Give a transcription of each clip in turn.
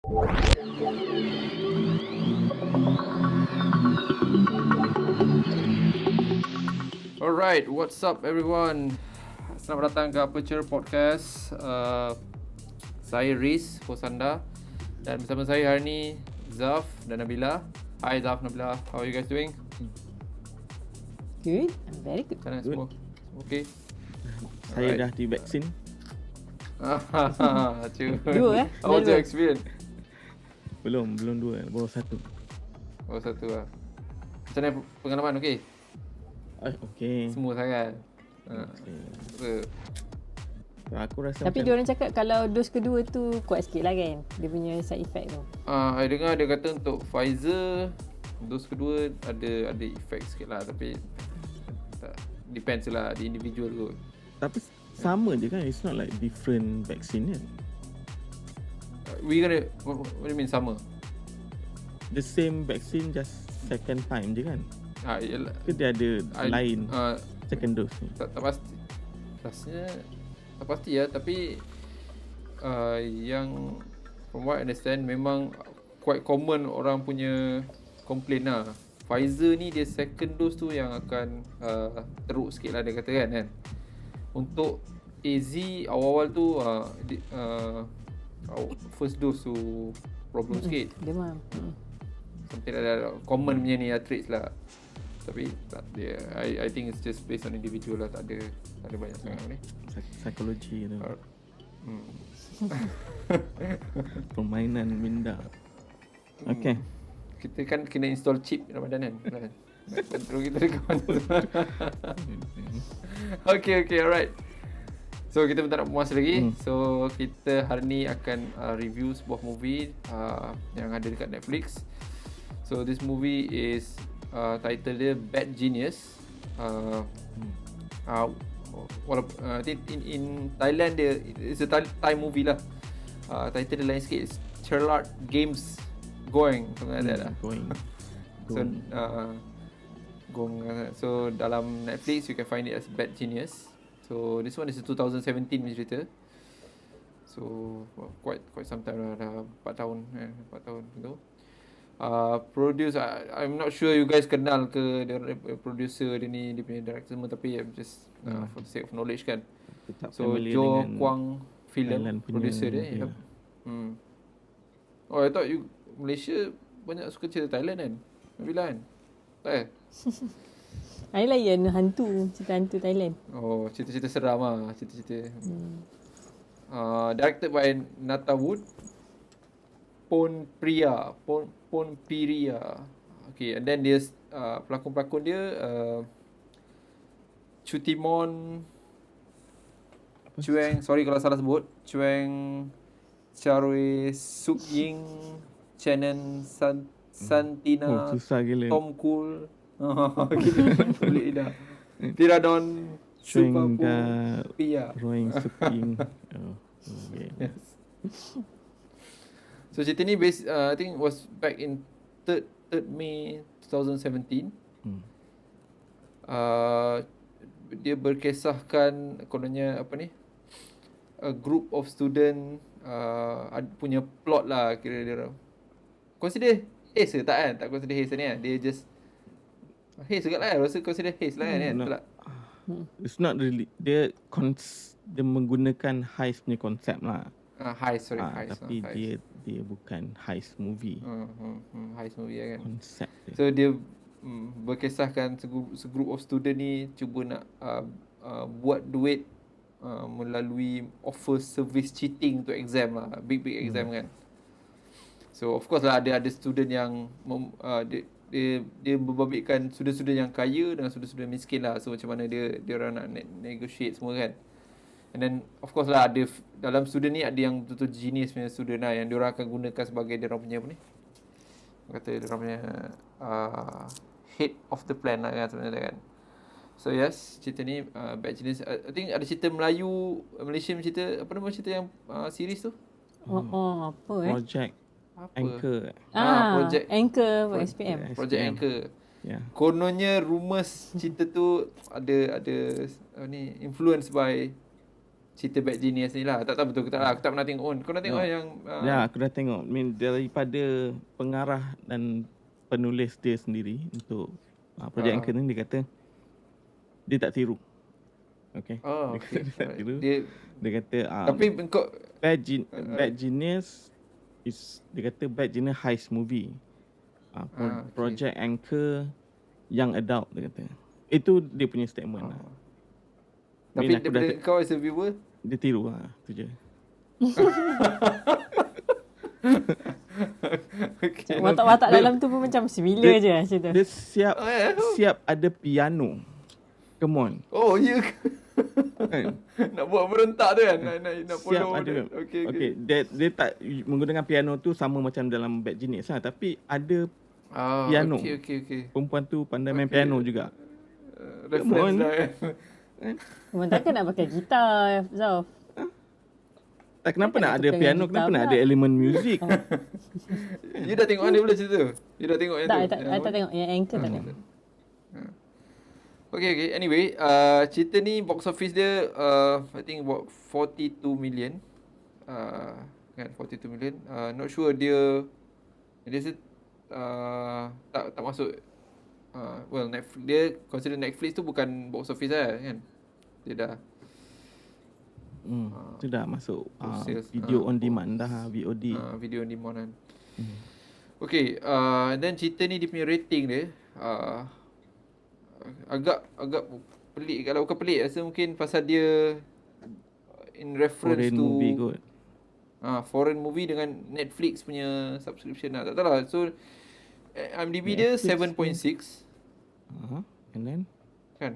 Alright, what's up everyone? Selamat datang ke Aperture Podcast. Saya Riz, host anda. Dan bersama saya hari ni Zaf dan Nabila. Hi Zaf, Nabila. How are you guys doing? Good, I'm very good. Sana semua okay? Saya dah divaksin. Dua How was Dah your dua. experience? Belum 2, baru 1. Oh, satu lah. Macam mana pengalaman? Okay? Okey. Semua sangat. Okay. Aku rasa Tapi macam diorang cakap kalau dos kedua tu kuat sikit lah kan, dia punya side effect tu. I dengar dia kata untuk Pfizer dos kedua ada efek sikit lah, tapi depends lah di individual kot. tapi sama je kan, it's not like different vaccine kan. We gonna what do you mean sama? The same vaccine just second time je kan. Yalah. Ke dia ada lain second dose ni. Tak pasti. Rasanya tak pasti ya, tapi yang from what I understand memang quite common orang punya complain lah. Pfizer ni dia second dose tu yang akan teruk sikit lah dia kata kan. Untuk AZ awal-awal tu first dose tu problem sikit. Demam. Something like that, common punya ni traits lah. Tapi tak dia, I think it's just based on individual lah, tak ada banyak sangat ni. Psikologi tu. Hmm. Permainan minda. Okay. Kita kan kena install chip Ramadan kan. Kontrol kita dekat mana. Okay, alright. So kita tak nak puas lagi. So kita hari ni akan review sebuah movie yang ada dekat Netflix. So this movie is title dia Bad Genius. In Thailand dia it's a Thai movie lah. Title dia lain sikit, Sherlock Games Going, something like that lah. So dalam Netflix you can find it as Bad Genius. So this one is a 2017 cerita. So quite some time lah, dah 4 tahun tu. Produce, I'm not sure you guys kenal ke dia producer dia ni, dia punya director semua, tapi I'm just for the sake of knowledge kan. So Jo Kwang Film producer dia. Oh, I thought you Malaysia banyak suka cerita Thailand kan? Nabila kan? Tak eh? I layan cerita hantu Thailand. Oh, cerita-cerita seram lah, cerita-cerita. Directed by Nata Wood, Pon Priya. Okay, and then dia pelakon-pelakon dia Chutimon Chueng, sorry kalau salah sebut, Chueng Charwe Suk Ying, Shannon Santina, susah gila. Tom Cool. Boleh dah. Tiradon Chueng Pia. Roing Suking. Okay. Yes. So cerita ni based I think was back in 3rd May 2017. Dia berkisahkan kononnya a group of student punya plot lah, kira dia consider haze ke tak kan? Tak consider haze ni kan. Dia just haze juga lah, rasa consider haze lah kan. Betul tak? It's not really, dia menggunakan heist punya konsep lah. Heist. Tapi dia bukan heist movie. Heist movie kan. Konsep dia. So dia berkisahkan segroup of student ni cuba nak buat duit melalui offer service cheating untuk exam lah, big exam kan. So of course lah ada student yang dia berbabitkan student yang kaya dengan student miskin lah. So macam mana dia orang nak negotiate semua kan. And then of course lah ada dalam student ni ada yang betul-betul genius punya student lah, yang dia orang akan gunakan sebagai dia orang punya kata dia orang punya head of the plan lah kan sebenarnya kan. So yes, cerita ni Bad Genius. I think ada cerita Malaysia cerita, apa nama cerita yang series tu? Apa Project Anchor. Project Anchor for SPM. Project Anchor. Yeah. Kononnya rumours cerita tu ada ni influence by cerita Bad Genius ni lah. Tak tahu betul ke tak lah. Aku tak pernah tengok pun. Kau dah tengok No. yang Ya, aku dah tengok. Daripada pengarah dan penulis dia sendiri untuk projek Anchor ni, dia kata dia tak tiru. Okay. Oh, Dia kata okay. dia tak tiru. Dia kata Tapi kau Bad Genius is, dia kata Bad Genius heist movie. okay. Project Anchor young adult, dia kata. Itu dia punya statement lah. Tapi Min, aku daripada kau as a viewer, dia tiru lah, tu je. okay. Watak-watak dalam tu pun macam similar je macam tu. Dia siap ada piano. Come on. Oh, ya ke? Kan? Nak buat berontak tu kan? Nak Siap follow ada. dia. Okay. Dia tak menggunakan piano tu sama macam dalam Bad Genius lah. Tapi ada piano. Okay. Perempuan tu pandai main piano juga. Reference dah kan? Memang takkan nak pakai gitar, Zaf. Tak, kenapa Takkan nak nak ada tukar piano? gitar Kenapa nak pula? ada elemen muzik? You dah tengok mana pula cerita tu? You dah tengok yang Tak, tu? I tak tengok. Yang Anchor tak tengok. Okay. Anyway, cerita ni box office dia I think about 42 million. Kan 42 million. Not sure dia tak masuk. Well, Netflix, dia consider Netflix tu bukan box office lah kan. Dia dah Itu dah masuk sales, video on demand dah, VOD. video on demand kan. Okay, then cerita ni dia punya rating dia agak pelik. Kalau bukan pelik, rasa mungkin pasal dia in reference Foreign to movie kot. foreign movie dengan Netflix punya subscription lah. Tak tahu lah. So IMDb dia 7.6 And then kan.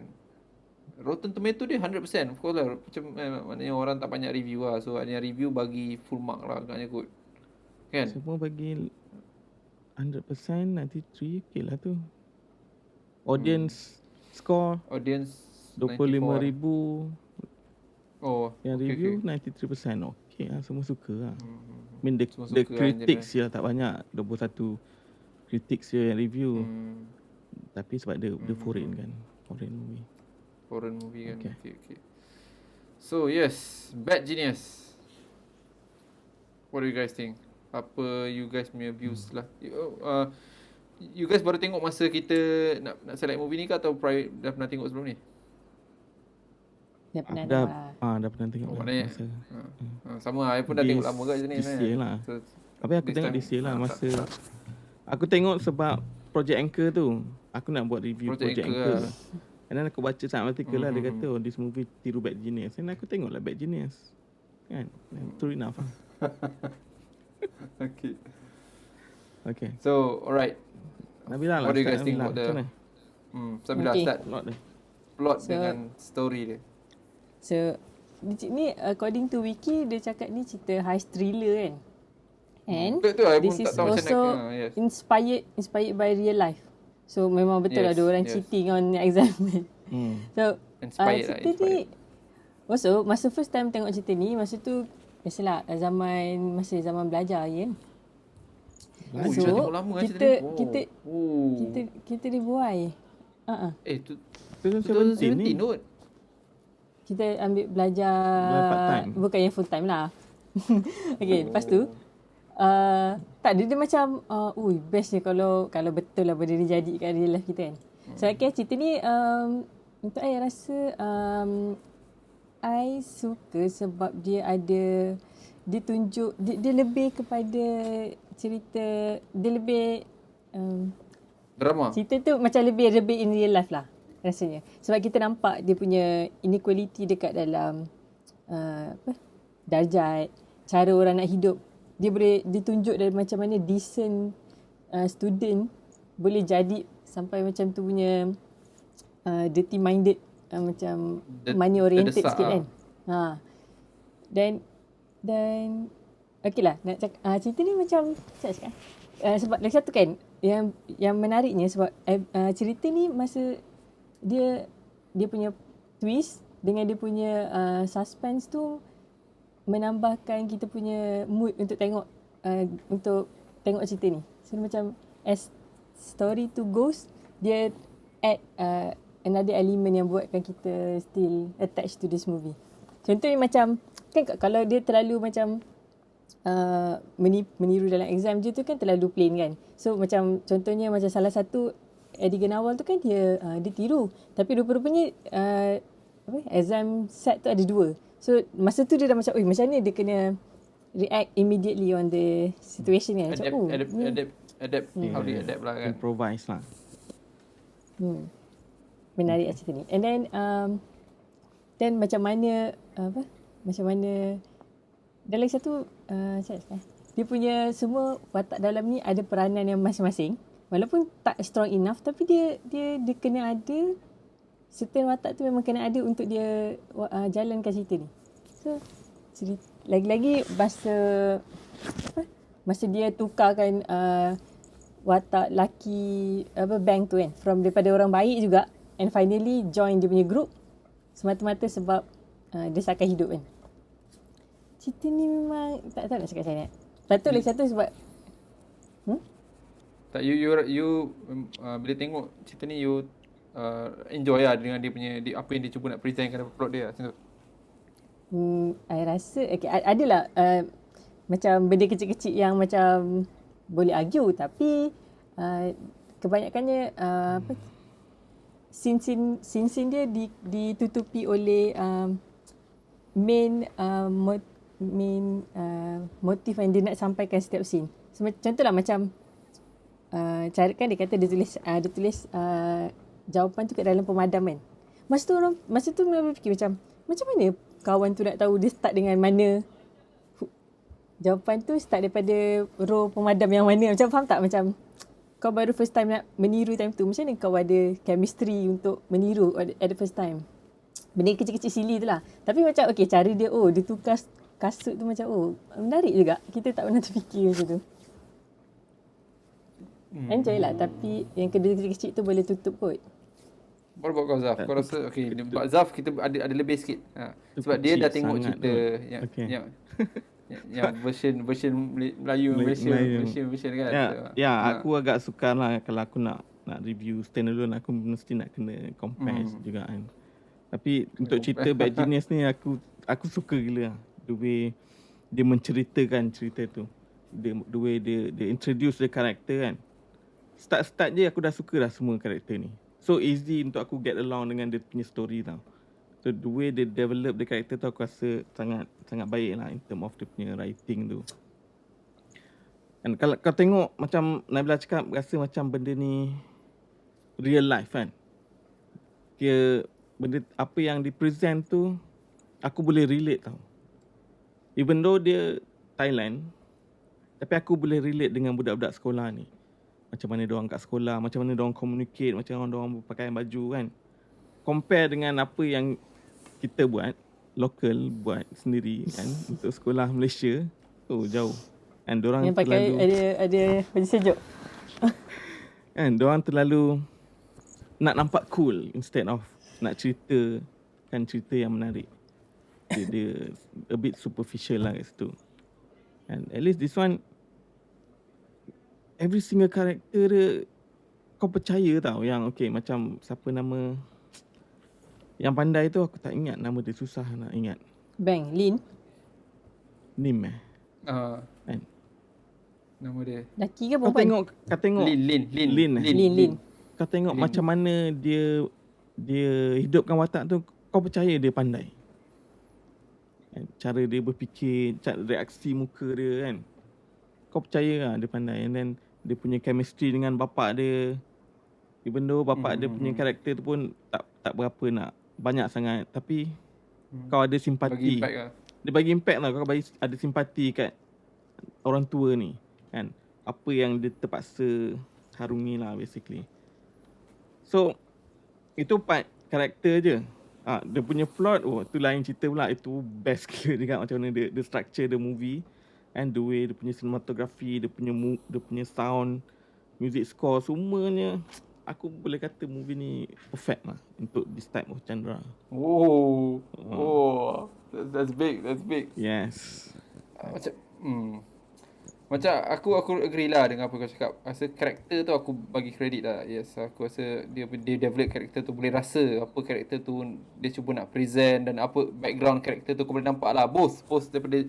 Rotten Tomato dia 100%. Of course lah. Macam maknanya orang tak banyak review lah. So yang review bagi full mark lah agaknya kot. Kan? semua bagi 100%, 93, okay lah tu. Audience score Audience 25,000. Oh, Yang okay, review okay. 93%. Okay lah, semua suka lah. I mean Semua the suka critics je lah tak banyak. 21 critics je yang review. Tapi sebab dia foreign kan. Foreign movie. Kan. Okay. Okay. So yes, Bad Genius. What do you guys think? Apa you guys punya views lah? You guys baru tengok masa kita nak select movie ni ke atau dah pernah tengok sebelum ni? Dah pernah Dah, tengok lah. dah pernah tengok lah maknanya masa. sama lah. I pun dah tengok lama kat sini This year lah. So, Tapi aku this tengok time, this year lah masa aku tengok sebab Project Anchor tu. Aku nak buat review Project Anchor. lah. And then aku baca satu artikel lah, dia kata this movie tiru Bad Genius. And aku tengok lah Bad Genius. Kan? True enough lah. Okay. So, alright. Nabila lah. What do you start guys think Nabila. about the Macam mana? Sambil Okay. start plot So- dengan story dia. So, ni according to Wiki, dia cakap ni cerita heist thriller kan. And Betul I this pun is tak tahu macam also nak yes. inspired by real life. So, memang betul Yes, ada orang yes. cheating on exam. So, Inspired lah, cerita ni also, masa first time tengok cerita ni, masa tu biasalah zaman belajar kan. Oh, So, you dah tengok lama kan cerita kita- ni? Oh. kita- Oh. Kita dibuai. Tu 2017 ni. 2017 kot. Kita ambil belajar Belajar part time. bukan yang full time lah. Okay, lepas tu tak dia macam bestnya kalau betul lah benda ni jadi kat real life kita kan. So okay, cerita ni untuk I rasa I suka sebab dia ada dia tunjuk dia lebih kepada cerita, dia lebih Drama. cerita tu macam lebih in real life lah rasanya. Sebab kita nampak dia punya inequality dekat dalam darjat, cara orang nak hidup. Dia boleh ditunjuk dari macam mana decent student boleh jadi sampai macam tu punya dirty minded, macam money oriented terdesak sikit lah. kan. Dan okey lah nak cakap cerita ni macam cakap sebab lagi satu kan yang menariknya sebab cerita ni masa dia punya twist dengan dia punya suspense tu menambahkan kita punya mood untuk tengok cerita ni. So macam as story tu goes, dia add another element yang buatkan kita still attached to this movie. Macam contohnya macam kan kalau dia terlalu macam meniru dalam exam je tu kan terlalu plain kan. So macam contohnya macam salah satu Edigan awal tu kan dia tiru, tapi rupa-rupanya exam set tu ada 2. So masa tu dia dah macam macam mana dia kena react immediately on the situation kan. Macam Adapt how they adapt lah kan. Improvise lah. Menarik cerita ni. And then macam mana macam mana dalam satu dia punya semua watak dalam ni ada peranan yang masing-masing. Walaupun tak strong enough, tapi dia kena ada certain watak tu memang kena ada untuk dia jalankan cerita ni. So lagi-lagi masa dia tukarkan watak laki Bang tu kan, from daripada orang baik juga and finally join dia punya group semata-mata sebab desakan hidup kan. Cerita ni memang tak tahu nak cakap macam mana. Betul lagi satu sebab tak you bila tengok cerita ni you enjoy lah dengan dia punya apa yang dia cuba nak presentkan dalam plot dia macam tu. I rasa adalah macam benda kecil-kecil yang macam boleh argue, tapi kebanyakannya scene dia ditutupi oleh main motif yang dia nak sampaikan setiap scene. So, contohlah macam cara kan dia kata dia tulis jawapan tu kat dalam pemadam kan. Masa tu memang berfikir macam mana kawan tu nak tahu dia start dengan mana, jawapan tu start daripada row pemadam yang mana. Macam faham tak, macam kau baru first time nak meniru time tu, macam mana kau ada chemistry untuk meniru at the first time. Benda kecil-kecil silly tu lah, tapi macam cara dia dia tukar kasut tu macam menarik juga. Kita tak pernah terfikir macam tu. Enjoy lah, tapi yang kedua kecil-kecil tu boleh tutup kot. What about kau Zaf? Kau rasa sebab Zaf kita ada lebih sikit. Sebab dia dah tengok cerita yang version Melayu version kan. Aku agak sukar lah kalau aku nak review standalone, aku mesti nak kena compare juga kan. Tapi untuk cerita Bad Genius ni aku suka gila lah. The way dia menceritakan cerita tu. The way dia introduce the character kan. Start je aku dah suka dah semua karakter ni. So easy untuk aku get along dengan dia punya story tau. So the way they develop the character tu aku rasa sangat baik lah in term of dia punya writing tu. And kalau kau tengok macam Nabila cakap, rasa macam benda ni real life kan. Benda apa yang dipresent tu aku boleh relate tau. Even though dia Thailand, tapi aku boleh relate dengan budak-budak sekolah ni. Macam mana diorang kat sekolah, macam mana diorang communicate, macam mana diorang berpakaian baju kan. Compare dengan apa yang kita buat, local buat sendiri kan, untuk sekolah Malaysia, jauh. And diorang yang pakai ada baju sejuk. Kan, diorang terlalu nak nampak cool instead of nak ceritakan cerita yang menarik. Dia a bit superficial lah kat situ. And at least this one, every single character dia kau percaya tau yang macam siapa nama yang pandai tu, aku tak ingat nama dia, susah nak ingat. Bang, Lim kan? Nama dia laki ke perempuan? Kau tengok Lin. Kau tengok macam mana dia hidupkan watak tu, kau percaya dia pandai. Cara dia berfikir, cara reaksi muka dia kan, kau percaya lah dia pandai. And then dia punya chemistry dengan bapak dia, even though bapak dia punya karakter tu pun tak berapa nak banyak sangat, tapi kau ada simpati. Dia bagi impact lah, kau ada simpati kat orang tua ni kan. Apa yang dia terpaksa harungi lah basically. So itu part karakter je. Dia punya plot, tu lain cerita pula. Itu best gila juga macam mana dia structure the movie. And the way dia punya cinematography, dia punya sound, music score, semuanya aku boleh kata movie ni perfect lah untuk this type of genre. That's big. Yes. Macam Macam aku agree lah dengan apa kau cakap. Rasa karakter tu aku bagi kredit lah. Yes, aku rasa dia develop karakter tu, boleh rasa apa karakter tu dia cuba nak present, dan apa background karakter tu kau boleh nampak lah. Both daripada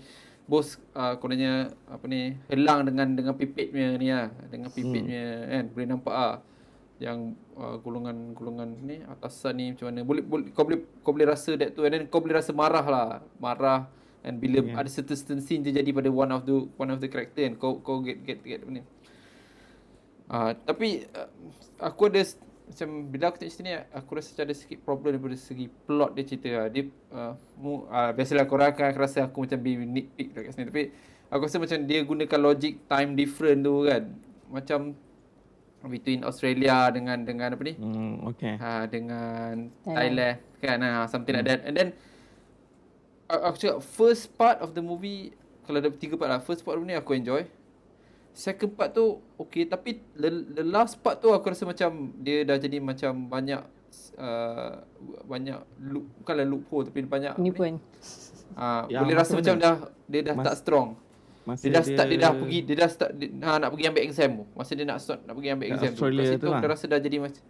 kononnya apa ni, helang dengan pipitnya ni lah. Dengan pipitnya kan boleh nampak lah yang golongan ni atasan ni macam mana. Boleh kau boleh rasa that tu, and then kau boleh rasa marah, and bila ada certain scene je jadi pada one of the character kan, kau get apa ni. Tapi aku ada macam bila aku tengok cerita ni, aku rasa macam ada sikit problem daripada segi plot dia cerita lah. Dia biasalah korang akan rasa aku macam be nitpick kat sini, tapi aku rasa macam dia gunakan logic time different tu kan, macam between Australia dengan apa ni, dengan Thailand kan, something like that. And then aku cakap first part of the movie, kalau ada 3 part lah, first part of the movie aku enjoy, second part tu okay, tapi the last part tu aku rasa macam dia dah jadi macam banyak bukanlah loophole, tapi banyak penipuan. boleh rasa macam dia dah tak strong. Dia dah start nak pergi ambil exam tu. Masa dia nak pergi ambil exam tu, kat situ dah rasa dah jadi macam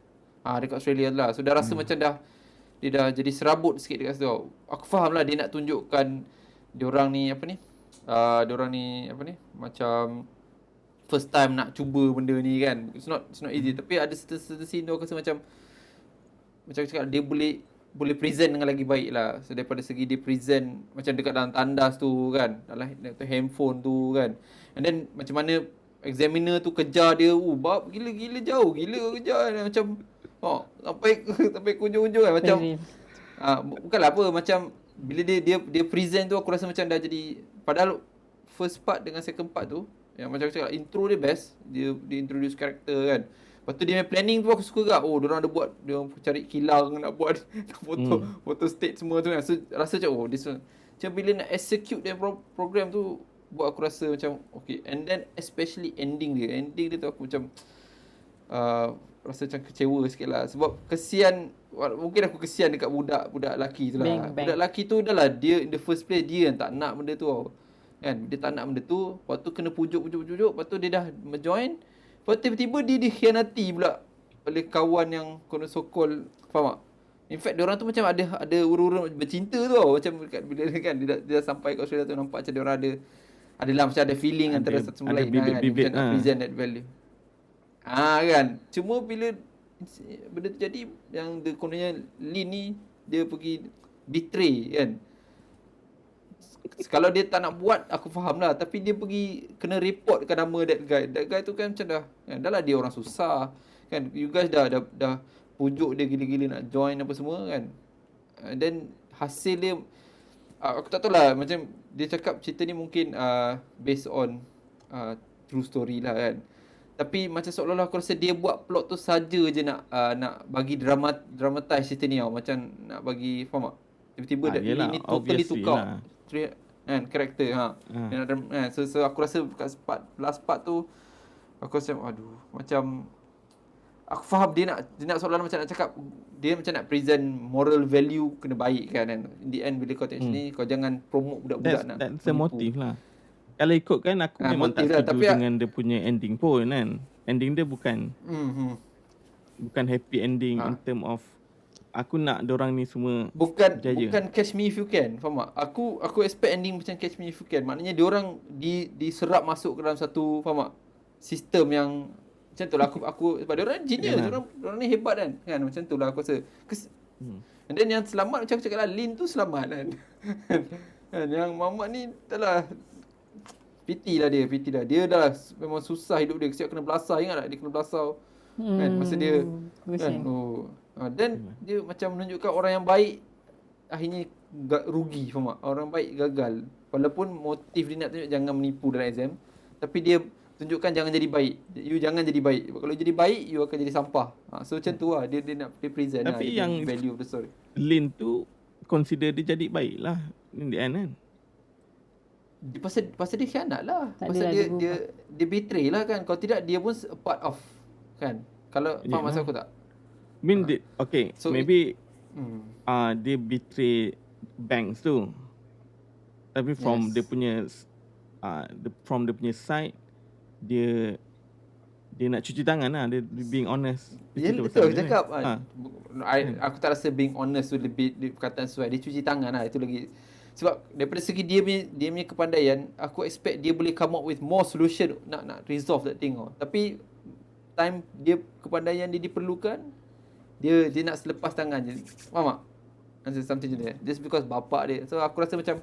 dekat Australia lah. So dah rasa macam dia dah jadi serabut sikit dekat situ. Aku faham lah dia nak tunjukkan diorang ni macam first time nak cuba benda ni kan. It's not easy. Tapi ada certain scene tu aku rasa macam aku cakap, dia boleh present dengan lagi baik lah. So daripada segi dia present macam dekat dalam tandas tu kan, dalam handphone tu kan, and then macam mana examiner tu kejar dia, bab gila jauh kejar macam sampai ke ujung-ujung kan, macam bukanlah apa, macam bila dia present tu aku rasa macam dah jadi, padahal first part dengan second part tu yang macam aku cakap, intro dia best, dia introduce karakter kan. Lepas tu dia punya planning tu aku suka juga. Diorang ada buat, diorang cari kilang, nak buat foto state semua tu kan. So rasa macam macam bila nak execute dia program tu, buat aku rasa macam okay. And then especially ending dia tu aku macam rasa macam kecewa sikit lah. Sebab mungkin aku kesian dekat budak lelaki tu lah. Budak lelaki tu dah lah, dia in the first place dia yang tak nak benda tu kan. Dia tak nak benda tu, lepas tu kena pujuk, lepas tu dia dah join. Lepas tiba-tiba dia dikhianati pula oleh kawan yang kena sokol, faham tak? In fact diorang tu macam ada ura-ura bercinta tu macam bila kan dia dah sampai kat Australia tu, nampak macam diorang adalah macam ada feeling antara satu sama lain kan, macam nak present that value. Kan. Cuma bila benda tu jadi, yang kononnya Lin ni dia pergi betray kan. Kalau dia tak nak buat, aku faham lah. Tapi dia pergi kena reportkan nama that guy tu kan, macam dah lah dia orang susah kan. You guys dah pujuk dia gila-gila nak join apa semua kan. And then hasil dia aku tak tahu lah, macam dia cakap cerita ni mungkin based on true story lah kan. Tapi macam seolah-olah aku rasa dia buat plot tu saja je nak bagi dramatize cerita ni macam nak bagi, faham tak? Tiba-tiba ini totally tukar kan karakter so aku rasa kat last part tu aku rasa macam aku faham dia nak seolah-olah macam nak cakap, dia macam nak present moral value kena baik kan. In the end bila kau tengok sini, kau jangan promote budak-budak that's the motive lah. Kalau ikut kan aku memang tak setuju dengan dia punya ending pun kan. Ending dia bukan happy ending in term of aku nak diorang ni semua bukan Catch Me If You Can, faham tak? Aku expect ending macam Catch Me If You Can. Maknanya diorang diserap masuk ke dalam satu, faham tak, sistem yang macam tu lah. Aku sebab diorang genius, diorang ni hebat kan macam tu lah aku rasa. And then yang selamat macam aku cakap lah, Lin tu selamat kan. Yang Mamat ni taklah, pity lah dia. Dia dah memang susah hidup dia. Kesiap kena belasah, ingat tak dia kena belasah kan masa dia kan. Dan dia macam menunjukkan orang yang baik akhirnya rugi, faham tak? Orang baik gagal. Walaupun motif dia nak tunjuk jangan menipu dalam exam, tapi dia tunjukkan jangan jadi baik. You jangan jadi baik. Kalau jadi baik, you akan jadi sampah. So macam tu lah. Dia nak present tapi lah, yang value of the story. Lin tu consider dia jadi baik lah in the end kan. Pasal dia khianat lah. Pasal dia betray lah kan. Kalau tidak, dia pun a part of kan. Kalau faham maksud aku tak? Okay, so maybe dia betray banks tu, tapi from dia punya from dia punya side, dia nak cuci tangan lah. Dia being honest. Ya, Dia cerita betul pasal aku dia. cakap. Aku tak rasa being honest tu lebih perkataan sesuai. Dia cuci tangan lah. Itu lagi. Sebab daripada segi dia punya kepandaian, aku expect dia boleh come up with more solution nak resolve that thing. Tapi time dia kepandaian dia diperlukan, dia nak selepas tangan je. Faham tak? Macam something macam that. Just because bapak dia. So aku rasa macam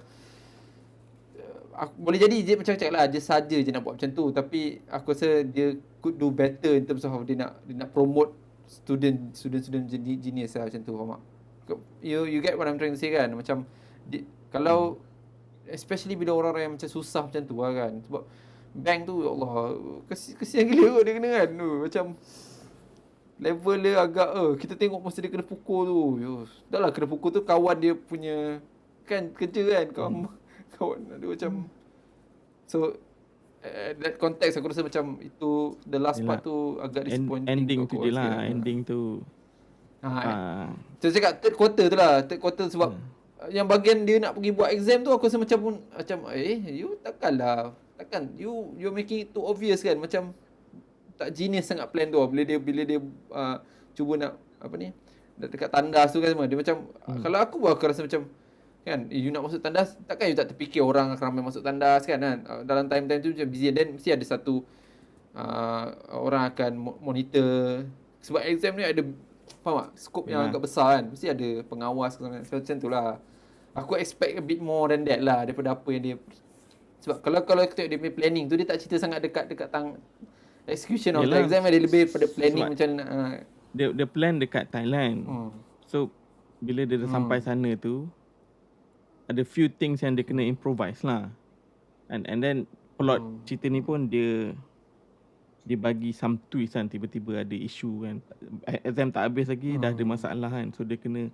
boleh jadi dia macam cakap lah, dia saja je nak buat macam tu, tapi aku rasa dia could do better in terms of dia nak promote student genius lah macam tu. Faham tak? You get what I'm trying to say kan? Macam kalau especially bila orang-orang yang macam susah macam tu lah kan, sebab bank tu ya Allah kesian gila kot dia kena kan tu. Macam level dia agak kita tengok masa dia kena pukul tu. Dah lah kena pukul tu kawan dia punya kan kerja kan, kawan dia macam. So that context aku rasa macam itu the last part tu agak disappointing. Ending tu je lah. Ending tu So cakap third quarter tu lah. Third quarter sebab yang bahagian dia nak pergi buat exam tu, aku rasa macam you takkan you're making it too obvious kan. Macam tak genius sangat plan tu bila dia cuba nak dekat tandas tu kan semua. Dia macam kalau aku rasa macam kan, you nak masuk tandas, takkan you tak terfikir orang akan ramai masuk tandas kan. Dalam time tu macam busy, dan mesti ada satu orang akan monitor. Sebab exam ni ada, faham tak, skop yang agak besar kan. Mesti ada pengawas macam tu lah. Aku expect a bit more than that lah daripada apa yang dia. Sebab kalau aku tengok dia punya planning tu, dia tak cerita sangat dekat execution of the exam. Dia lebih pada planning macam dia plan dekat Thailand. So bila dia dah sampai sana tu, ada few things yang dia kena improvise lah. And then plot cerita ni pun dia bagi some twist kan. Tiba-tiba ada isu kan. Exam tak habis lagi, dah ada masalah kan. So dia kena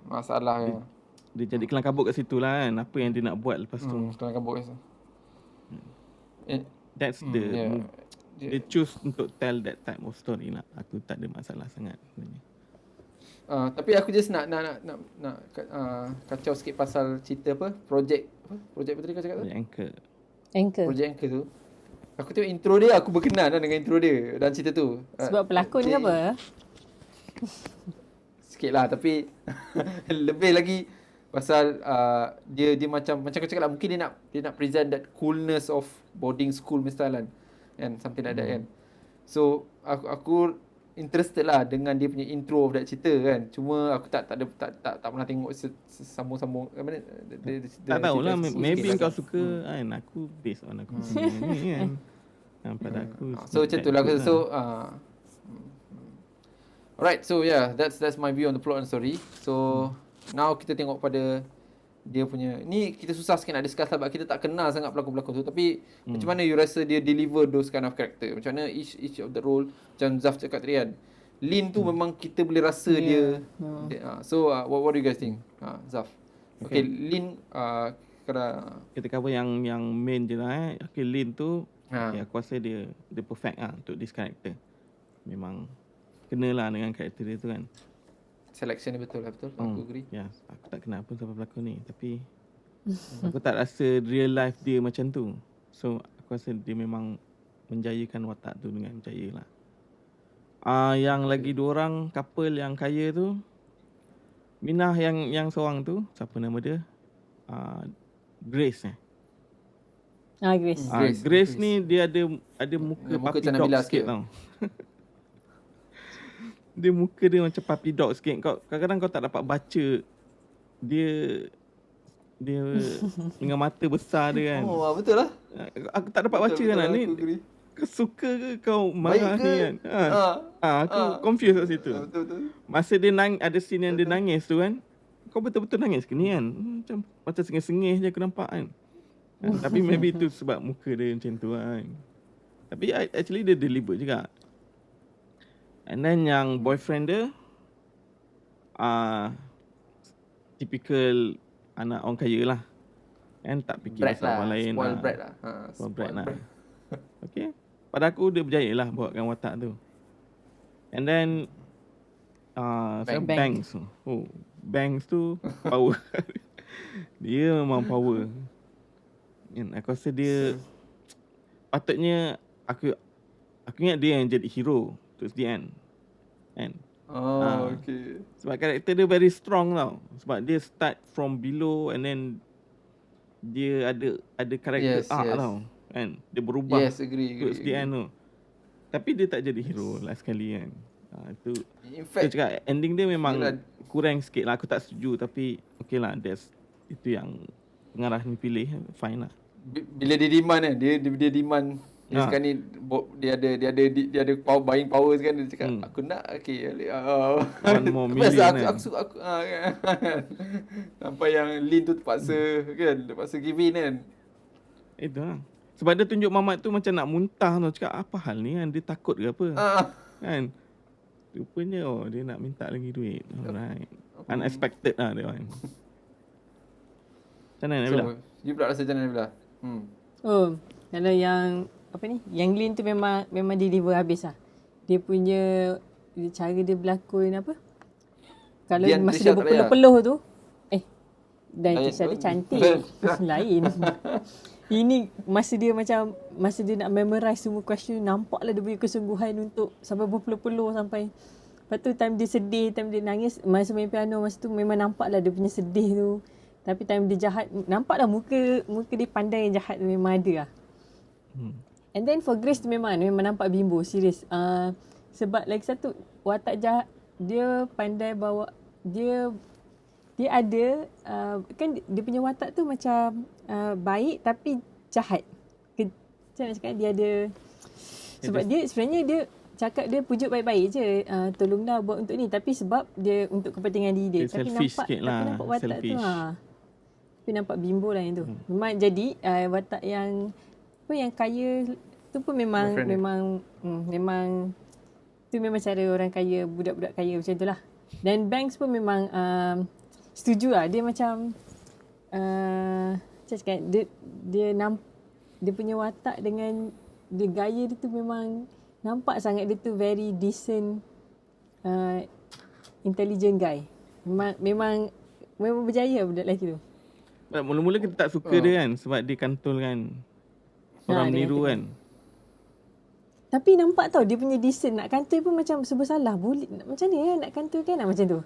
masalah dia jadi kelang kabut kat situ lah kan. Apa yang dia nak buat lepas tu. Kelang kabut kat situ. That's dia choose untuk tell that type of story lah. Aku tak ada masalah sangat sebenarnya. Tapi aku just nak kacau sikit pasal cerita projek apa tadi kau cakap tu? Anchor. Projek Anchor tu. Aku tengok intro dia, aku berkenan dengan intro dia dan cerita tu. Sebab pelakon ke apa? Sikit lah, tapi lebih lagi pasal dia macam kau cakap lah, mungkin dia nak present that coolness of boarding school misalnya kan, something like that kan. So aku interested lah dengan dia punya intro of that cerita kan. Cuma aku tak pernah tengok sambung-sambung apa ni. Tak tahulah, maybe kau suka kan. Aku based on aku ni kan. Pada aku. So macam tu lah. So alright, so yeah, that's my view on the plot and story. So now kita tengok pada dia punya, ni kita susah sikit nak discuss lah sebab kita tak kenal sangat pelakon-pelakon tu. Tapi macam mana you rasa dia deliver those kind of character? Macam mana each of the role, macam Zaf cakap tadi kan, Lin tu memang kita boleh rasa dia. So what do you guys think? Zaf. Okay, Lin kita cover yang main je lah Okay, Lin tu aku rasa dia perfect lah untuk this character. Memang kenalah dengan karakter dia tu kan. Selection dia betul. Aku agree. Ya, aku tak kenal pun siapa pelakon ni, tapi aku tak rasa real life dia macam tu. So aku rasa dia memang menjayakan watak tu dengan jaya lah. Yang lagi dua orang couple yang kaya tu, Minah yang seorang tu, siapa nama dia? Grace Grace ni dia ada muka puppy dog sikit tau. Dia muka dia macam puppy dog sikit. Kadang-kadang kau tak dapat baca dia dengan mata besar dia kan. Betul lah. Aku tak dapat baca kan ni. Kau suka ke kau marah ni kan? Aku confused kat situ. Betul. Masa dia ada scene yang dia nangis tu kan. Kau betul-betul nangis ke ni kan? Macam sengih-sengih je aku nampak kan. Tapi maybe tu sebab muka dia macam tu kan. Tapi actually dia deliver juga. And then yang boyfriend dia typical anak orang kaya lah. Kan tak fikir pasal orang lain. Spoiled brat lah. Spoiled brat lah. Okay. Pada aku dia berjaya lah buatkan watak tu. And then Banks tu. Banks tu power. Dia memang power. Kan? Aku rasa dia patutnya aku ingat dia yang jadi hero towards the end. Kan? Oh, okay. Sebab karakter dia very strong tau. Sebab dia start from below and then dia ada karakter Yes, arc yes. tau. Kan? Dia berubah Yes, agree. towards the end tu. Tapi dia tak jadi hero last kali kan. Itu In aku fact, cakap ending dia memang yelah, kurang sikit lah. Aku tak setuju tapi okay lah. Itu yang pengarah ni pilih. Fine lah. bila dia demand kan, dia demand. Dia sekarang ni dia ada power, buying power kan, dia cakap aku nak One more tapi rasa million aku kan. Sampai yang Lin tu terpaksa give in kan. Itu lah. Sebab dia tunjuk Mamat tu macam nak muntah tau. Cakap apa hal ni kan. Dia takut ke apa. Kan. Rupanya dia nak minta lagi duit. Alright. Unexpected lah dia kan. Macam mana Nabila? So, you pula rasa macam mana Nabila? Oh, kalau yang apa ni? Yang Lin tu memang deliver habis lah. Dia punya cara dia berlakon apa? Kalau masa dia berpeluh-peluh tu, dan Tisha tu cantik. Lain. Ini masa dia nak memorize semua question, nampaklah dia punya kesungguhan untuk sampai berpeluh-peluh sampai. Lepas tu time dia sedih, time dia nangis, masa main piano masa tu memang nampaklah dia punya sedih tu. Tapi time dia jahat, nampaklah muka dia pandai yang jahat tu memang ada lah. And then for Grace tu memang nampak bimbo, serius. Sebab lagi satu, watak jahat, dia pandai bawa, dia ada, kan dia punya watak tu macam baik tapi jahat. Macam nak cakap, dia ada, sebab dia sebenarnya dia cakap dia pujuk baik-baik je, tolonglah buat untuk ni. Tapi sebab dia untuk kepentingan diri dia. Tapi nampak watak selfish tu tapi nampak bimbo lah yang tu. Memang jadi watak yang yang kaya tu pun memang tu memang cara orang kaya, budak-budak kaya macam tu lah. Dan Banks pun memang setuju lah. Dia macam cakap dia punya watak dengan dia gaya dia tu memang nampak sangat dia tu very decent, intelligent guy. Memang berjaya budak lelaki tu. Mula-mula kita tak suka dia kan sebab dia kantul kan. Orang meniru kan. Tapi nampak tau dia punya decent. Nak kantul pun macam serba salah. Boleh, macam ni nak kantul kan macam tu.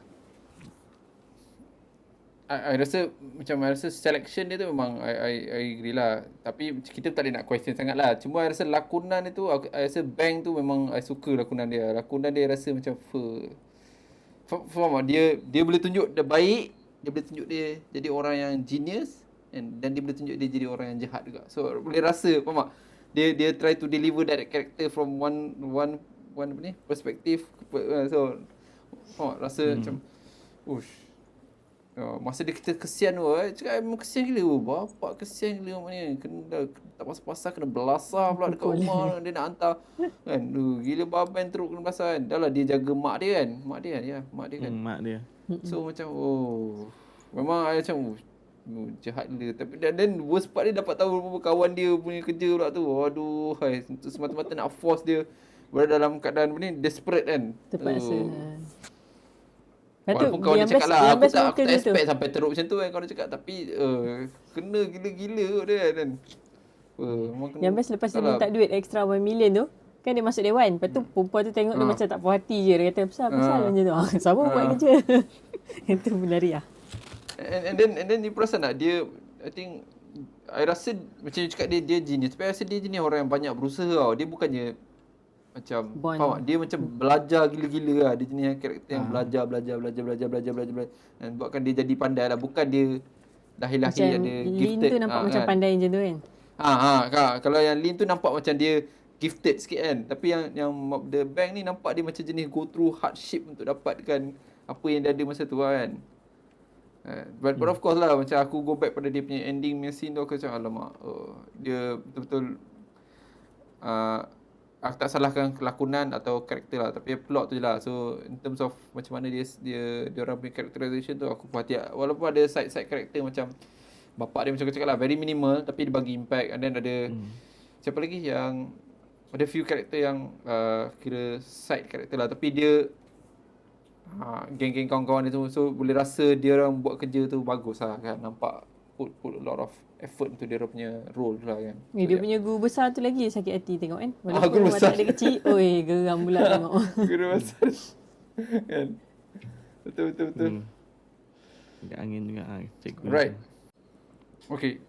I rasa selection dia tu memang I agree lah. Tapi kita tak boleh nak question sangat lah. Cuma I rasa lakonan dia tu, I rasa Bang tu memang I suka lakonan dia. Lakonan dia rasa macam faham tak? Dia boleh tunjuk dia baik, dia boleh tunjuk dia jadi orang yang genius, dan dia boleh tunjuk dia jadi orang yang jahat juga. So boleh rasa, faham tak? Dia try to deliver that character from one apa ni, perspective. So faham tak? Rasa macam masa dia kita kesian tu, cakap memang kesian gila. Bapak kesian gila maknanya. Kena tak pasal-pasal kena belasah pula dekat rumah. Dia nak hantar kan. Gila baban teruk kena belasah kan. Dah lah dia jaga mak dia kan. Mak dia kan. Mak dia. So macam memang I macam jahat dia. Tapi dan worst part dia dapat tahu kawan dia punya kerja pula tu. Aduh, semata-mata nak force dia berada dalam keadaan ni desperate kan. Terpaksa. Walaupun kawan dia cakap lah, aku tak expect sampai teruk macam tu kan kawan dia cakap. Tapi kena gila-gila kot dia kan. Yang best lepas dia minta duit extra 1 million tu, kan dia masuk dewan. Lepas tu perempuan tu tengok dia macam tak puas hati je. Dia kata pasal macam tu. Sama buat kerja. Itu menarik lah. And then you perasan tak, dia I think I rasa macam you cakap dia genius. Tapi I rasa dia jenis orang yang banyak berusaha tau. Dia bukannya macam faham tak? Dia macam belajar gila-gila lah. Dia jenis karakter yang belajar dan buatkan dia jadi pandai lah. Bukan dia lahir-lahir ada gifted. Lin tu nampak macam kan? Pandai macam tu kan. Kalau yang Lin tu nampak macam dia gifted sikit kan. Tapi yang The Bank ni nampak dia macam jenis go through hardship untuk dapatkan apa yang dia ada masa tu kan. But of course lah, macam aku go back pada dia punya ending punya scene tu, aku macam alamak, dia betul-betul aku tak salahkan kelakonan atau karakter lah, tapi plot tu je lah. So in terms of macam mana dia orang punya characterization tu, aku puas hati lah. Walaupun ada side karakter macam bapak dia, macam aku cakap lah, very minimal tapi dia bagi impact. And then ada siapa lagi yang ada few karakter yang kira side karakter lah, tapi dia geng-geng kawan-kawan dia tu, so boleh rasa dia orang buat kerja tu bagus lah kan. Nampak put a lot of effort untuk dia punya role lah kan. Dia punya guru besar tu lagi sakit hati tengok kan. guru Walaupun besar. watak dia kecil, oi geram pula tengok. Guru besar. Kan. Betul. Agak angin juga cikgu. Right. Okay.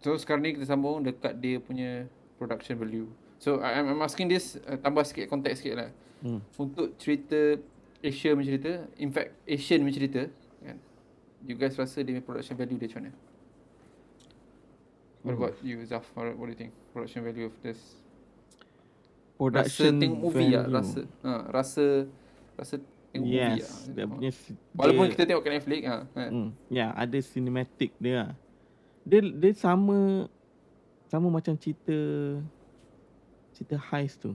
So sekarang ni kita sambung dekat dia punya production value. So I'm asking this, tambah sikit konteks sikit lah. Untuk cerita Asia mencerita, in fact Asian mencerita kan, you guys rasa dia punya production value dia macam mana? What about you, Zaf? What do you think? Production value of this? Production rasa tengok movie value. lah. Rasa tengok movie lah. Dia punya Walaupun kita tengok kat Netflix ya, ada cinematic dia lah. Dia sama macam cerita heist tu.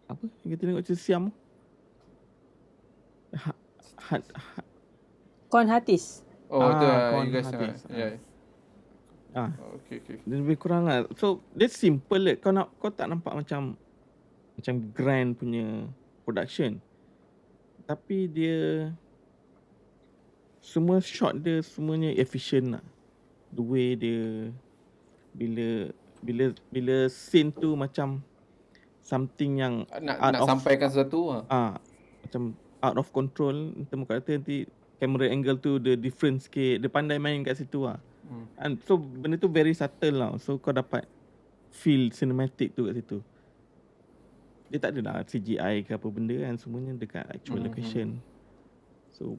Apa? Kita tengok cerita Siam. Con Hatis. Oh, tu lah. Con You guys Hatis. yeah. Okay. Dia lebih kurang lah. So dia simple lah. Kau tak nampak macam grand punya production. Tapi dia semua shot dia semuanya efficient lah. The way dia bila scene tu macam something yang nak sampaikan sesuatu macam out of control, temu kata nanti camera angle tu dia different sikit. Dia pandai main kat situ lah. And so benda tu very subtle lah. So kau dapat feel cinematic tu kat situ. Dia tak ada lah CGI ke apa benda kan. Semuanya dekat actual location. So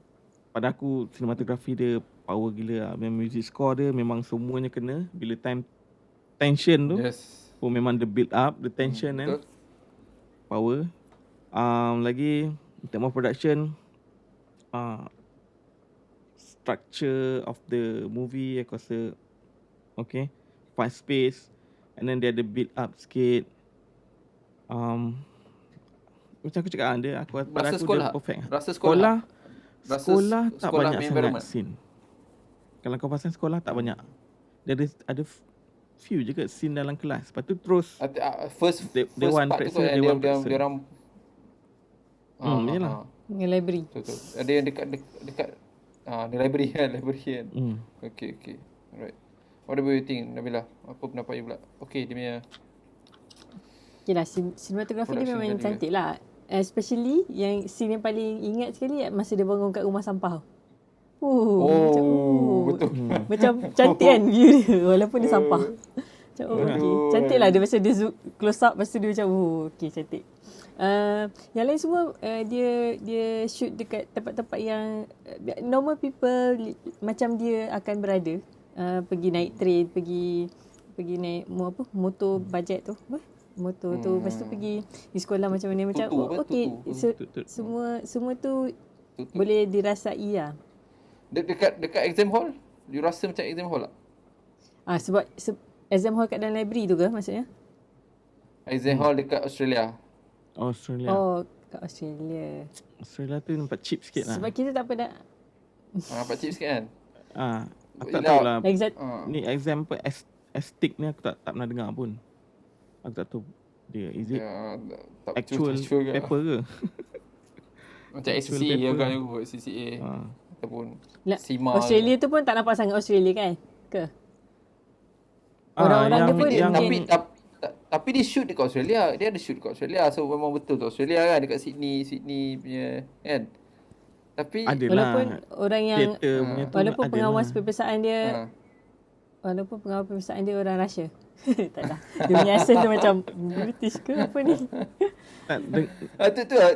pada aku cinematography dia power gila lah. Music score dia memang semuanya kena. Bila time tension tu pun memang the build up, the tension kan. Power. Lagi in term of production, structure of the movie aku rasa okay, fast pace, and then dia ada build up sikit. Macam aku cakap pada aku sekolah. dia perfect. Rasa sekolah. Sekolah tak sekolah banyak sangat scene. Kalau kau pasang sekolah tak banyak. Dia ada few je kat scene dalam kelas. Lepas tu terus first Dewan part tu President, kan Dewan dia President. orang Yelah. Dengan library. Betul. Ada yang dekat di library kan. Okay. Alright. What about you think, Nabila? Apa pendapat you pula? Okay, dia punya Okay lah, cinematography dia Production memang value cantik lah. Especially yang scene yang paling ingat sekali masa dia bangun kat rumah sampah. betul. Macam cantik kan view dia walaupun dia sampah. Macam okay. Cantik lah dia masa dia close up, lepas tu dia macam okay, cantik. Yang lain semua dia shoot dekat tempat-tempat yang normal people macam dia akan berada. Pergi naik train, pergi naik motor budget tu. Motor tu, lepas tu pergi di sekolah macam mana, macam okay. Semua tu boleh dirasai lah. Dekat exam hall, you rasa macam exam hall tak? Sebab exam hall kat dalam library tu ke maksudnya? Exam hall dekat Australia. Oh, kat Australia. Australia tu nampak cheap sikit lah. Sebab kita tak pernah Nampak cheap sikit kan? Aku tak tahu lah. Ni exam apa Astig ni aku tak pernah dengar pun. Aku tak tahu dia is it actual paper ke? Macam SCA kan aku CCA ataupun SIMA. Australia tu pun tak nampak sangat Australia kan? Ke? Orang-orang dia pun tapi dia shoot dekat Australia. Dia ada shoot dekat Australia. So memang betul tu Australia kan, dekat Sydney punya kan. Tapi walaupun orang yang walaupun pengawas adalah. peperiksaan dia walaupun pengawas peperiksaan dia orang Russia. Taklah. Dia punya accent tu macam British ke apa ni?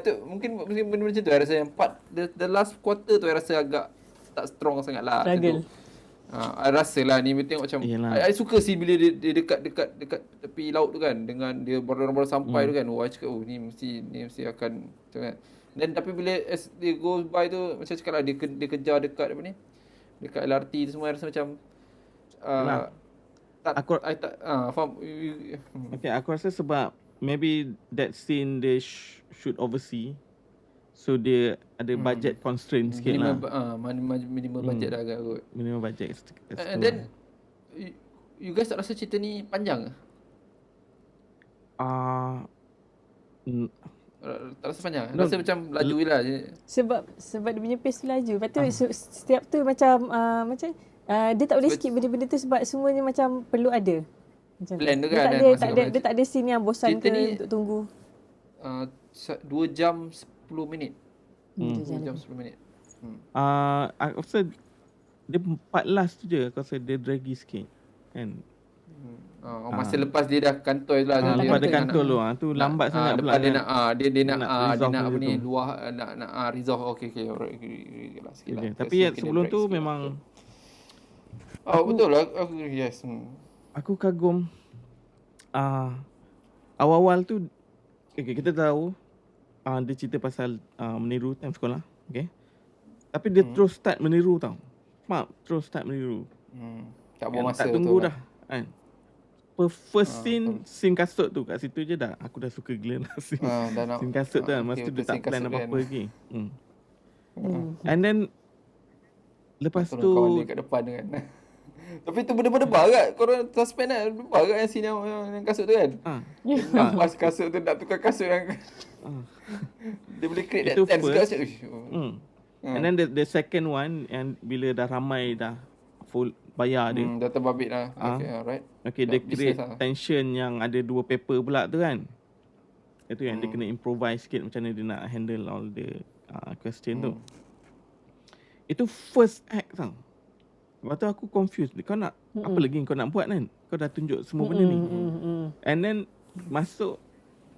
Tu mungkin benda macam tu. I rasa yang part the last quarter tu I rasa agak tak strong sangat lah. Struggle. I rasa lah ni tengok macam I suka sih bila dia dekat tepi laut tu kan, dengan dia baru sampai tu kan. I cakap ni mesti akan macam kan. Dan tapi bila as dia goes by tu macam cakap lah, dia kejar dekat apa ni, dekat LRT tu semua, I rasa macam faham. Okay, aku rasa sebab maybe that scene they shoot overseas, so dia ada budget constraint sikit lah. Minimal budget lah agak kot. Minimal budget. And then you guys tak rasa cerita ni panjang ke? Tak rasa panjang? Rasa macam laju je lah. Sebab dia punya pace tu laju. Lepas tu setiap tu macam dia tak boleh Sebab- skip benda-benda tu sebab semuanya macam perlu ada. Macam Plan tu kan, Dia masukkan benda tak ada scene yang bosan cerita ke ni- untuk tunggu. 2 jam 10 minit. Dia 2 jam lebih. 10 minit. Aku rasa dia part last tu je aku rasa dia draggy sikit kan. Masa lepas dia dah kantor lah. Ah, dia Lepas dia nak- kantor tu tu lambat sangat lepas pula dia kan. nak dia nak nak dia resolve nak apa benda ni tu. luah nak resolve. Okey alright. Lah, sikit lah. Okay. Tapi So, ya, kena sebelum drag tu sikit lah. memang betul lah. Yes. aku kagum awal-awal tu kita tahu dia cerita pasal meniru time sekolah, okey. Tapi dia terus start meniru tau. Terus start meniru. Tak buang masa tak tunggu tu dah kan. First scene kasut tu kat situ je dah aku dah suka gila lah scene, Dah nak scene kasut tu kan. Masa tu dia tak plan apa-apa lagi. And then lepas tolong tu kawan dia kat depan tu kan. Tapi tu benda-benda barat. Korang suspend kan. Barat kan scene yang kasut tu kan. Lepas kasut tu nak tukar kasut yang dia boleh create Itu that tense first. kasut. And then the second one yang bila dah ramai dah full bayar dia. Dah terbabit lah. Okay, alright. Okay, dia Dah business create lah. tension yang ada 2 paper pula tu kan. Itu yang dia kena improvise sikit macam mana dia nak handle all the question tu. Itu first act tau. Lepas tu aku confused. Kau nak apa lagi kau nak buat kan? Kau dah tunjuk semua benda ni. And then masuk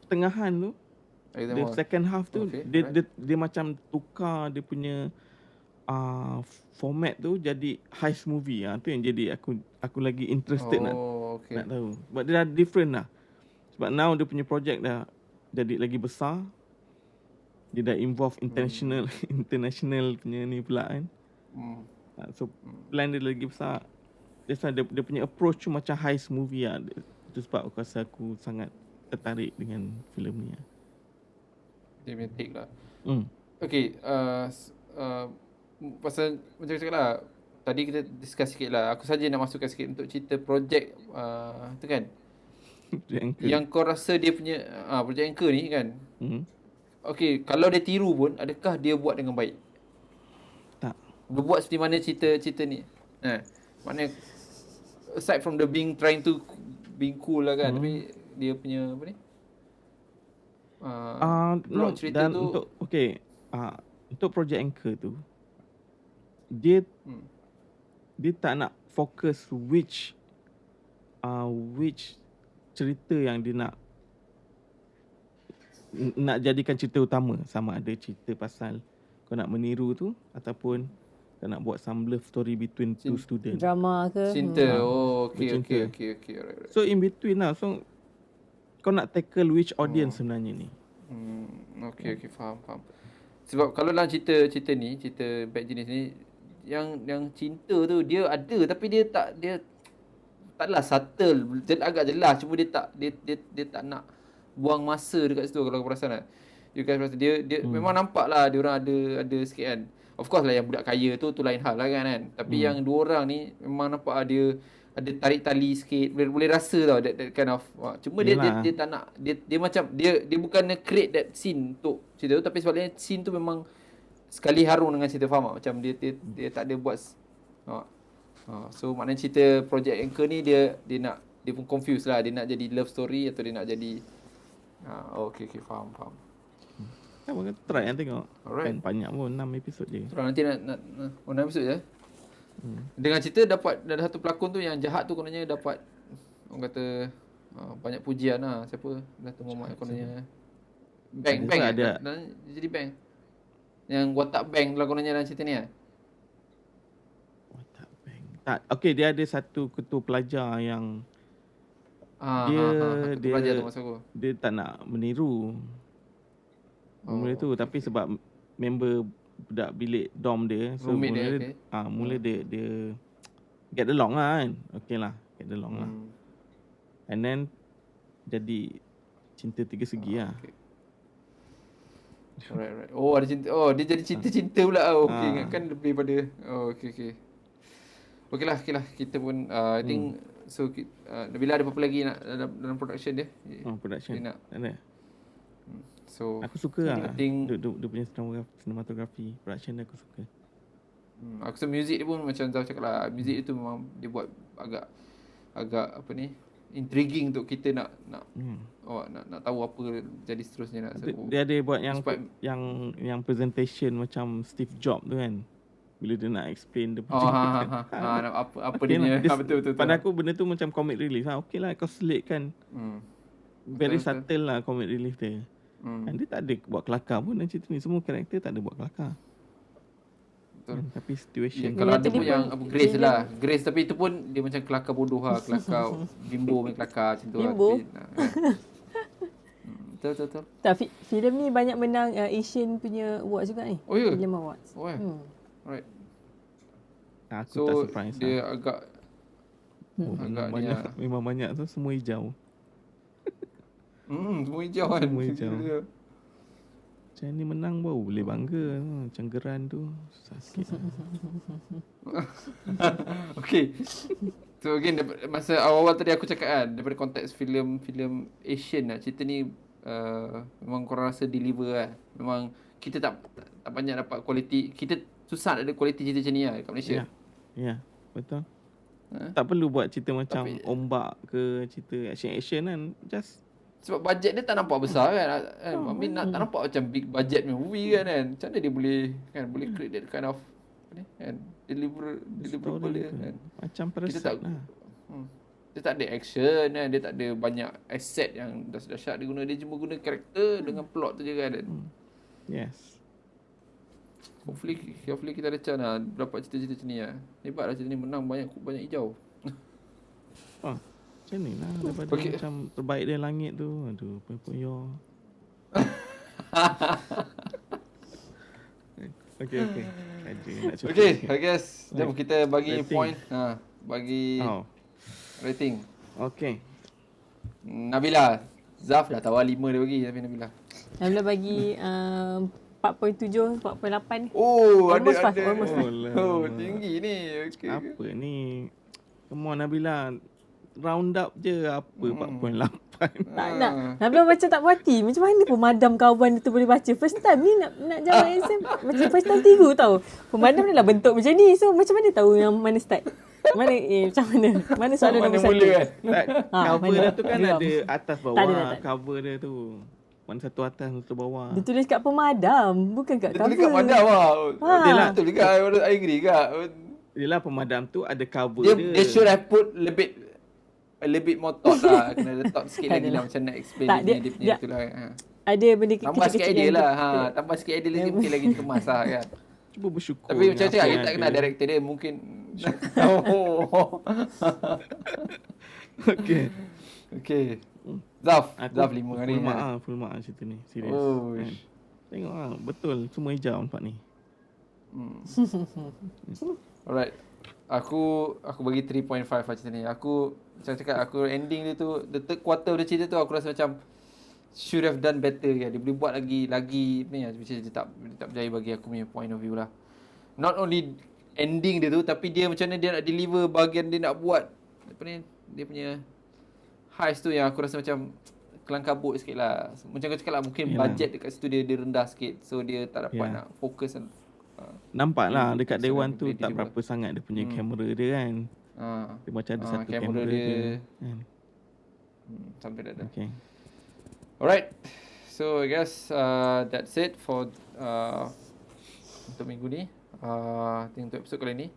tengahan tu, the second half tu, Okay, dia macam tukar dia punya format tu jadi heist movie. Tu yang jadi aku lagi interested nak tahu. Sebab dia dah different lah. Sebab now dia punya project dah jadi lagi besar. Dia dah involve international punya ni pula kan. So plan dia lagi besar. That's why dia punya approach tu macam heist movie lah. Itu sebab aku rasa aku sangat tertarik dengan filem ni lah. Dia punya take lah. Okay. Pasal macam cakap lah, tadi kita discuss sikit lah. Aku saja nak masukkan sikit untuk cerita projek tu kan. Yang kau rasa dia punya projek Anchor ni kan. Okay, kalau dia tiru pun, adakah dia buat dengan baik? Tak. Dia buat seperti mana cerita ni. Maknanya aside from the trying to being cool lah kan, tapi dia punya apa ni? Plot cerita dan tu untuk untuk projek Anchor tu dia tak nak fokus which cerita yang dia nak jadikan cerita utama, sama ada cerita pasal kau nak meniru tu ataupun kau nak buat some love story between two students. Drama ke? Cinta. Okay. Alright. So in between lah. So kau nak tackle which audience sebenarnya ni. Okay, faham. Sebab kalau dalam cerita ni, cerita Bad Genius ni, yang cinta tu dia ada tapi dia taklah subtle, agak jelas, cuma dia tak nak buang masa dekat situ. Kalau kau perasan tak? You guys perasan dia memang nampak lah dia orang ada sikit kan. Of course lah yang budak kaya tu lain hal lah kan. Tapi yang dua orang ni memang nampak dia ada tarik tali sikit, boleh rasa tau that kind of cuma dia tak nak, dia macam dia bukan create that scene untuk cerita tu, tapi sebenarnya scene tu memang sekali harum dengan cerita, faham tak? Macam dia tak ada buat so maknanya cerita Project Anchor ni dia pun confused lah, dia nak jadi love story atau dia nak jadi okay, faham. Kan try yang tengok. Alright. Kan banyak pun 6 episod je. Terus nanti nak 6 episod je. Dengan cerita dapat ada satu pelakon tu yang jahat tu kononnya dapat orang kata banyak pujian lah. Siapa? Dato' Muhammad kononnya. Bank ada. Dia jadi bank. Yang watak bank lah kononnya dalam cerita ni lah. Watak bank. Tak, okey, dia ada satu ketua pelajar yang Ketua pelajar tu maksud aku. dia tak nak meniru benda tu, tapi sebab member budak bilik dorm dia, so Roommate dia, okay. Mula dia get along lah kan. Okey lah, get along lah. And then jadi cinta tiga segi lah. Okay. Alright. Oh, ada cinta. Oh, dia jadi cinta pula. Okay, ingatkan lebih pada okay. Okay lah. Kita pun I think so Nabila ada apa-apa lagi nak dalam production dia? Production. Dia nak. Ada. So Aku suka lah. I think Dia punya cinematography, production dia aku suka. Aku rasa muzik dia pun macam Zaf cakap lah, muzik dia tu memang dia buat agak apa ni, intriguing untuk kita nak tahu apa jadi seterusnya nak. Dia ada buat yang Sebab- yang presentation macam Steve Jobs tu kan. Bila dia nak explain dia apa dia punya betul. Pada aku benda tu macam comic relief. Okey lah kau selitkan. Very Betul. subtle lah comic relief dia. Kan dia tak ada buat kelakar pun dalam cerita ni. Semua karakter tak ada buat kelakar. Betul. Kan? Tapi situation Kalau ada Tadi pun pun yang apa Grace dia- lah. Grace tapi itu pun dia macam kelakar bodoh lah, kelakar bimbo punya kelakar macam tu Bimbo? lah. Betul. Tak, filem ni banyak menang Asian punya awards juga ni. Oh, ya? Film awards. Oh, ya? Alright. aku So tak surprise dia lah. agak Memang ni banyak, lah. memang banyak tu semua hijau. semua hijau kan. Semua hijau. Macam ni menang baru boleh bangga. Macam Geran tu susah sikit. Okay. So again, masa awal-awal tadi aku cakap kan, daripada konteks filem Asian lah, cerita ni memang korang rasa deliver lah. Memang kita tak banyak dapat kualiti, kita susah nak ada kualiti cerita macam ni lah kat Malaysia. Ya, betul. Ha? Tak perlu buat cerita macam Tapi- ombak ke cerita action kan. Just Sebab bajet dia tak nampak besar kan. I mean, tak nampak macam big budget movie kan. Macam mana dia boleh create that kind of apa ni, kan, deliverable story dia tu. kan. Macam Kita Parasite tak lah. dia tak ada action kan, dia tak ada banyak asset yang dahsyat dia guna, dia cuma guna karakter dengan plot tu je kan. Yes. Hopefully kita ada chance lah dapat cerita-cerita macam ni lah. Hebat lah cerita ni, menang banyak hijau. Macam ni lah. Daripada Okay. macam terbaik dia langit tu. Aduh, poyo. Okay. Ada nak cuba. Okay, I guess jom Right. kita bagi Rating. point. Bagi Oh, rating. okay. Nabila, Zaf dah tahu 5 dia bagi, tapi Nabila. Alhamdulillah bagi 4.7, 4.8 ni. Oh, Almost ada. five, almost five. Oh, tinggi ni. Okay. Apa ni? Come on Nabila. Round up je apa 4.8. Tak nak. Nabila macam tak puas hati. Macam mana pemadam kawan dia tu boleh baca. First time ni nak jawab exam. Macam first time tiru tau. Pemadam ni lah bentuk macam ni. So macam mana tahu yang mana start? Macam mana? Mana soalan Mana nombor 1? mula kan? Tak, cover mana? dia tu kan Geram. ada atas bawah. Tak ada, tak ada. Cover dia tu. Mana satu atas, satu bawah. Dia tulis kat pemadam. Bukan kat Dia cover. tulis kat madam lah. Ha. Betul juga. I agree juga. Yelah pemadam tu ada cover Dia should have put a little bit more thought lah. Kena ada thought sikit lagi lah Adalah. macam nak explain Tak, dia punya dia- tu lah. Ada benda Tambah sikit kecil-kecil idea yang lah. kita- Tambah sikit idea lagi mungkin lagi dikemas lah kan. Cuba bersyukur. Tapi dengan macam apa cakap, yang kita tak kenal ada. director dia. Mungkin. Oh. Okay. Okay. Zaf. Aku Zaf 5 hari. full mark lah cerita ni. Serius. Oh. Kan? Tengok lah. Betul. Semua hijau nampak ni. Alright. Aku bagi 3.5 lah cerita ni. Aku macam cakap, aku ending dia tu, the third quarter dia cerita tu aku rasa macam should have done better kan. Dia boleh buat lagi ni lah. Macam dia tak berjaya bagi aku punya point of view lah. Not only ending dia tu, tapi dia macam mana dia nak deliver bahagian dia nak buat apa ni, dia punya heist tu yang aku rasa macam kelang kabut sikit lah. Macam kau cakap lah, mungkin Yalah. budget dekat situ dia rendah sikit. So dia tak dapat Ya. nak fokus kan. Nampak lah dekat So, Dewan dia tu boleh tak deliver. berapa sangat dia punya kamera dia kan. Dia macam ada satu kamera kamera dia. dia. Kan? Sampai dah ada. Okay. Alright. So I guess that's it for untuk minggu ni. Untuk episod kali ni.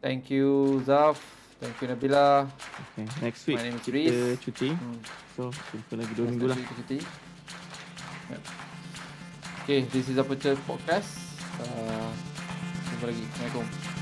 Thank you Zaf. Thank you Nabila. Okay. Next week My name is kita Reese. cuti. So jumpa lagi 2 minggu lah. Cuti. Yep. Okay, this is Aperture Podcast. Jumpa lagi. Assalamualaikum.